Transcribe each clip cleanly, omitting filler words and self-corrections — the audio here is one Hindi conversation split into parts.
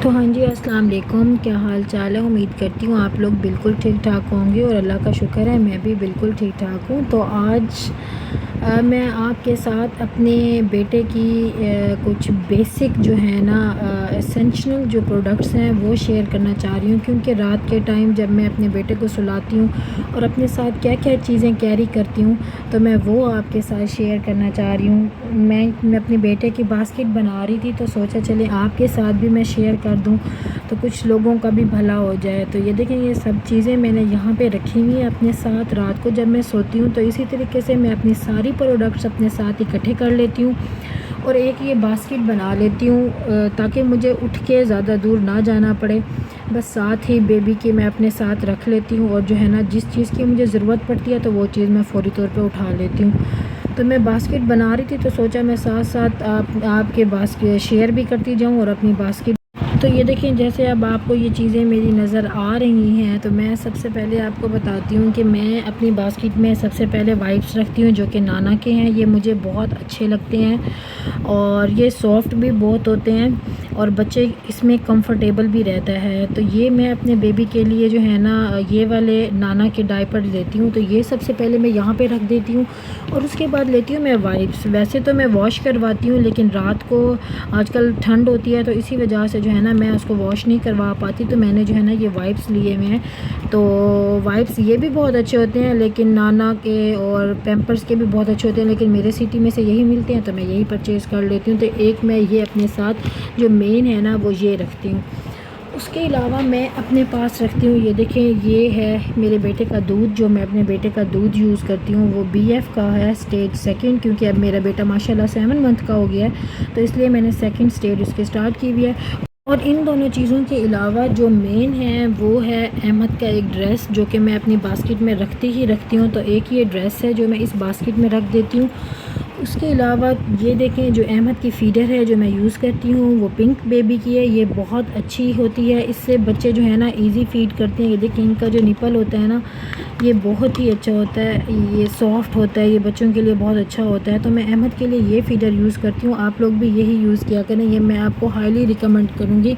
तो हाँ जी, अस्सलाम वालेकुम। क्या हाल चाल है? उम्मीद करती हूँ आप लोग बिल्कुल ठीक ठाक होंगे और अल्लाह का शुक्र है मैं भी बिल्कुल ठीक ठाक हूँ। तो आज मैं आपके साथ अपने बेटे की कुछ बेसिक जो है ना एसेंशियल जो प्रोडक्ट्स हैं वो शेयर करना चाह रही हूँ, क्योंकि रात के टाइम जब मैं अपने बेटे को सुलाती हूँ और अपने साथ क्या क्या चीज़ें कैरी करती हूँ तो मैं वो आपके साथ शेयर करना चाह रही हूँ। मैं अपने बेटे की बास्केट बना रही थी तो सोचा चले आपके साथ भी मैं शेयर कर दूं तो कुछ लोगों का भी भला हो जाए। तो ये देखें, ये सब चीज़ें मैंने यहाँ पे रखी हुई हैं अपने साथ। रात को जब मैं सोती हूँ तो इसी तरीके से मैं अपनी सारी प्रोडक्ट्स अपने साथ इकट्ठे कर लेती हूँ और एक ये बास्केट बना लेती हूँ ताकि मुझे उठ के ज़्यादा दूर ना जाना पड़े। बस साथ ही बेबी की मैं अपने साथ रख लेती हूँ और जो है ना जिस चीज़ की मुझे ज़रूरत पड़ती है तो वो चीज़ मैं फ़ौरी तौर पे उठा लेती हूँ। तो मैं बास्केट बना रही थी तो सोचा मैं साथ साथ आपके बास्केट शेयर भी करती जाऊँ और अपनी बास्केट। तो ये देखें, जैसे अब आपको ये चीज़ें मेरी नज़र आ रही हैं तो मैं सबसे पहले आपको बताती हूँ कि मैं अपनी बास्केट में सबसे पहले वाइप्स रखती हूँ जो कि नाना के हैं। ये मुझे बहुत अच्छे लगते हैं और ये सॉफ्ट भी बहुत होते हैं और बच्चे इसमें कंफर्टेबल भी रहता है। तो ये मैं अपने बेबी के लिए जो है ना ये वाले नाना के डायपर लेती हूँ। तो ये सबसे पहले मैं यहाँ पे रख देती हूँ और उसके बाद लेती हूँ मैं वाइप्स। वैसे तो मैं वॉश करवाती हूँ लेकिन रात को आजकल ठंड होती है तो इसी वजह से जो है ना मैं उसको वॉश नहीं करवा पाती, तो मैंने जो है ना ये वाइप्स लिए हुए हैं। तो वाइप्स ये भी बहुत अच्छे होते हैं लेकिन नाना के और पैम्पर्स के भी बहुत अच्छे होते हैं, लेकिन मेरे सिटी में से यही मिलते हैं तो मैं यही परचेज़ कर लेती हूँ। तो एक मैं ये अपने साथ जो मेन है ना वो ये रखती हूँ। उसके अलावा मैं अपने पास रखती हूँ, ये देखें, ये है मेरे बेटे का दूध। जो मैं अपने बेटे का दूध यूज़ करती हूँ वो BF का है स्टेज सेकंड, क्योंकि अब मेरा बेटा माशाल्लाह 7 मंथ का हो गया है तो इसलिए मैंने सेकंड स्टेज उसके स्टार्ट की हुई है। और इन दोनों चीज़ों के अलावा जो मेन है वो है अहमद का एक ड्रेस जो कि मैं अपनी बास्केट में रखती ही रखती हूँ। तो एक ये ड्रेस है जो मैं इस बास्केट में रख देती हूँ। उसके अलावा ये देखें, जो अहमद की फ़ीडर है जो मैं यूज़ करती हूँ वो पिंक बेबी की है। ये बहुत अच्छी होती है, इससे बच्चे जो है ना इजी फीड करते हैं। ये देखें, इनका जो निपल होता है ना ये बहुत ही अच्छा होता है, ये सॉफ्ट होता है, ये बच्चों के लिए बहुत अच्छा होता है। तो मैं अहमद के लिए ये फ़ीडर यूज़ करती हूँ। आप लोग भी यही यूज़ किया करें, ये मैं आपको हाईली रिकमेंड करूँगी।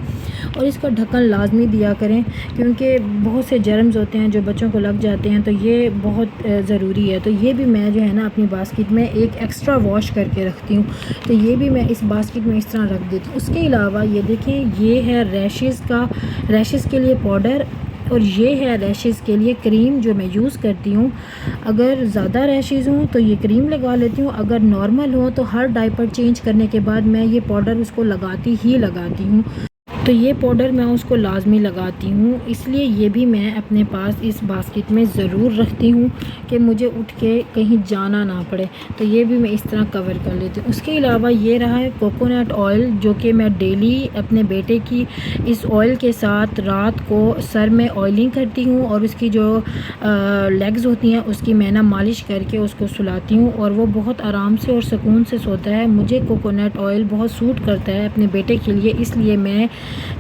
और इसका ढक्कन लाजमी दिया करें क्योंकि बहुत से जर्म्स होते हैं जो बच्चों को लग जाते हैं, तो ये बहुत ज़रूरी है। तो ये भी मैं जो है ना अपनी बास्केट में एक एक्स्ट्रा वॉश करके रखती हूँ, तो ये भी मैं इस बास्केट में इस तरह रख देती हूँ। उसके अलावा ये देखें, ये है रैशेज़ के लिए पाउडर और ये है रैशेज़ के लिए क्रीम जो मैं यूज़ करती हूँ। अगर ज़्यादा रैशेज़ हों तो ये क्रीम लगा लेती हूँ, अगर नॉर्मल हो तो हर डायपर चेंज करने के बाद मैं ये पाउडर उसको लगाती हूँ। तो ये पाउडर मैं उसको लाजमी लगाती हूँ, इसलिए ये भी मैं अपने पास इस बास्केट में ज़रूर रखती हूँ कि मुझे उठ के कहीं जाना ना पड़े। तो ये भी मैं इस तरह कवर कर लेती हूँ। उसके अलावा ये रहा है कोकोनट ऑयल जो कि मैं डेली अपने बेटे की इस ऑयल के साथ रात को सर में ऑयलिंग करती हूँ और उसकी जो लेग्स होती हैं उसकी मैं ना मालिश करके उसको सुलाती हूँ और वो बहुत आराम से और सुकून से सोता है। मुझे कोकोनट ऑयल बहुत सूट करता है अपने बेटे के लिए, इसलिए मैं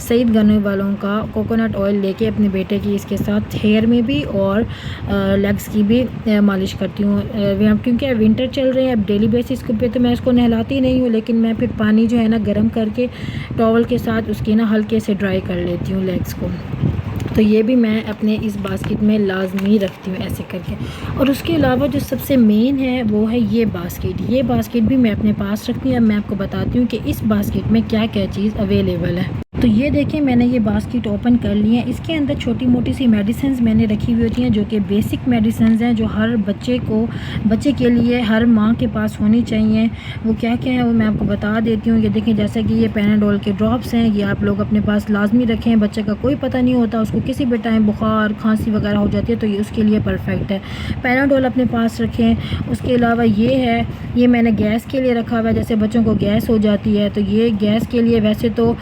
सईद गने वालों का कोकोनट ऑयल लेके अपने बेटे की इसके साथ हेयर में भी और लेग्स की भी मालिश करती हूँ। क्योंकि विंटर चल रहे हैं, अब डेली बेसिस पे तो मैं इसको नहलाती नहीं हूँ, लेकिन मैं फिर पानी जो है ना गर्म करके टॉवल के साथ उसकी ना हल्के से ड्राई कर लेती हूँ लेग्स को। तो ये भी मैं अपने इस बास्केट में लाजमी रखती हूँ ऐसे करके। और उसके अलावा जो सबसे मेन है वो है ये बास्केट भी मैं अपने पास रखती हूँ। अब मैं आपको बताती हूँ कि इस बास्केट में क्या क्या चीज़ अवेलेबल है। तो ये देखें, मैंने ये बास्केट ओपन कर ली है। इसके अंदर छोटी मोटी सी मेडिसिन मैंने रखी हुई होती हैं जो कि बेसिक मेडिसिन हैं जो हर बच्चे के लिए हर माँ के पास होनी चाहिए। वो क्या क्या है वो मैं आपको बता देती हूँ। ये देखें, जैसे कि ये पैनाडोल के ड्रॉप्स हैं, ये आप लोग अपने पास लाजमी रखें। बच्चे का कोई पता नहीं होता, उसको किसी भी टाइम बुखार खांसी वगैरह हो जाती है तो ये उसके लिए परफेक्ट है। पैनाडोल अपने पास रखें। उसके अलावा ये मैंने गैस के लिए रखा हुआ है, जैसे बच्चों को गैस हो जाती है तो ये गैस के लिए वैसे तो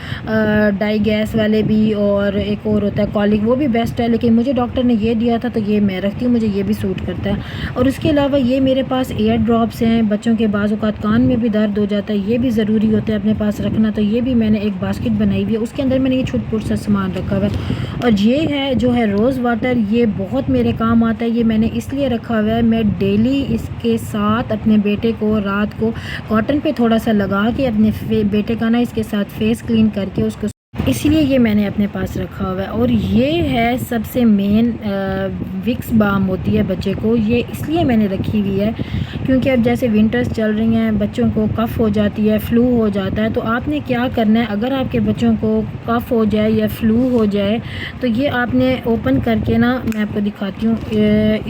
डाई गैस वाले भी और एक और होता है कॉलिक, वो भी बेस्ट है, लेकिन मुझे डॉक्टर ने ये दिया था तो ये मैं रखती हूँ, मुझे ये भी सूट करता है। और उसके अलावा ये मेरे पास एयर ड्रॉप्स हैं, बच्चों के बाज़ औक़ात कान में भी दर्द हो जाता है, ये भी ज़रूरी होता है अपने पास रखना। तो ये भी मैंने एक बास्केट बनाई हुई है, उसके अंदर मैंने ये छोटा सा सामान रखा हुआ है। और ये है जो है रोज़ वाटर, ये बहुत मेरे काम आता है। ये मैंने इसलिए रखा हुआ है, मैं डेली इसके साथ अपने बेटे को रात को कॉटन पे थोड़ा सा लगा के अपने बेटे का ना इसके साथ फेस क्लीन करके उसको इसलिए ये मैंने अपने पास रखा हुआ है। और ये है सबसे मेन विक्स बाम होती है बच्चे को, ये इसलिए मैंने रखी हुई है क्योंकि अब जैसे विंटर्स चल रही हैं, बच्चों को कफ़ हो जाती है, फ़्लू हो जाता है। तो आपने क्या करना है, अगर आपके बच्चों को कफ़ हो जाए या फ़्लू हो जाए तो ये आपने ओपन करके ना, मैं आपको दिखाती हूँ,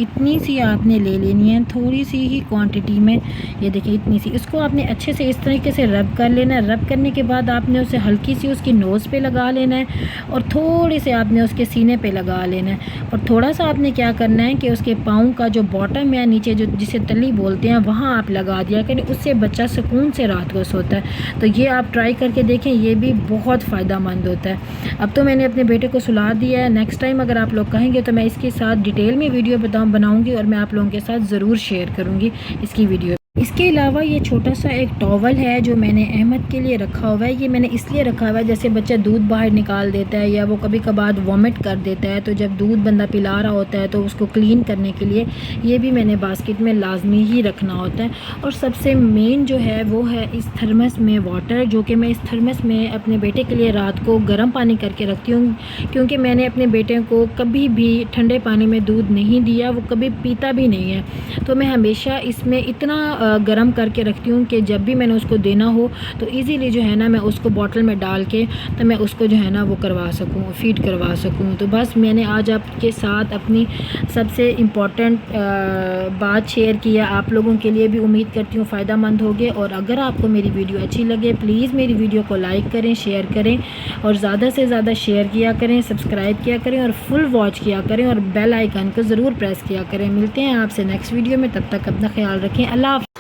इतनी सी आपने ले लेनी है, थोड़ी सी ही क्वांटिटी में। ये देखिए इतनी सी, इसको आपने अच्छे से इस तरीके से रब कर लेना है। रब करने के बाद आपने उसे हल्की सी उसकी नोज़ पे लगा लेना है और थोड़ी से आपने उसके सीने पे लगा लेना है। और थोड़ा सा आपने क्या करना है कि उसके पाँव का जो बॉटम है नीचे, जो जिसे तली बोलते हैं, वहाँ आप लगा दिया करें, उससे बच्चा सुकून से रात को सोता है। तो ये आप ट्राई करके देखें, ये भी बहुत फ़ायदा मंद होता है। अब तो मैंने अपने बेटे को सुला दिया है, नेक्स्ट टाइम अगर आप लोग कहेंगे तो मैं इसके साथ डिटेल में वीडियो बनाऊँगी और मैं आप लोगों के साथ ज़रूर शेयर करूँगी इसकी वीडियो। इसके अलावा ये छोटा सा एक टॉवल है जो मैंने अहमद के लिए रखा हुआ है। ये मैंने इसलिए रखा हुआ है, जैसे बच्चा दूध बाहर निकाल देता है या वो कभी कभार वॉमिट कर देता है, तो जब दूध बंदा पिला रहा होता है तो उसको क्लीन करने के लिए ये भी मैंने बास्केट में लाजमी ही रखना होता है। और सबसे मेन जो है वो है इस थर्मस में वाटर, जो कि मैं इस थर्मस में अपने बेटे के लिए रात को गर्म पानी करके रखती हूँ, क्योंकि मैंने अपने बेटे को कभी भी ठंडे पानी में दूध नहीं दिया, वो कभी पीता भी नहीं है। तो मैं हमेशा इसमें इतना गरम करके रखती हूँ कि जब भी मैंने उसको देना हो तो इजीली जो है ना, मैं उसको बॉटल में डाल के तो मैं उसको जो है ना वो करवा सकूँ, फीड करवा सकूँ। तो बस मैंने आज आपके साथ अपनी सबसे इम्पॉर्टेंट बात शेयर किया, आप लोगों के लिए भी उम्मीद करती हूँ फ़ायदा मंद होगी। और अगर आपको मेरी वीडियो अच्छी लगे प्लीज़ मेरी वीडियो को लाइक करें, शेयर करें और ज़्यादा से ज़्यादा शेयर किया करें, सब्सक्राइब किया करें और फुल वॉच किया करें और बेल आइकन को ज़रूर प्रेस किया करें। मिलते हैं आपसे नेक्स्ट वीडियो में, तब तक अपना ख्याल रखें। अल्लाह हाफ़िज़।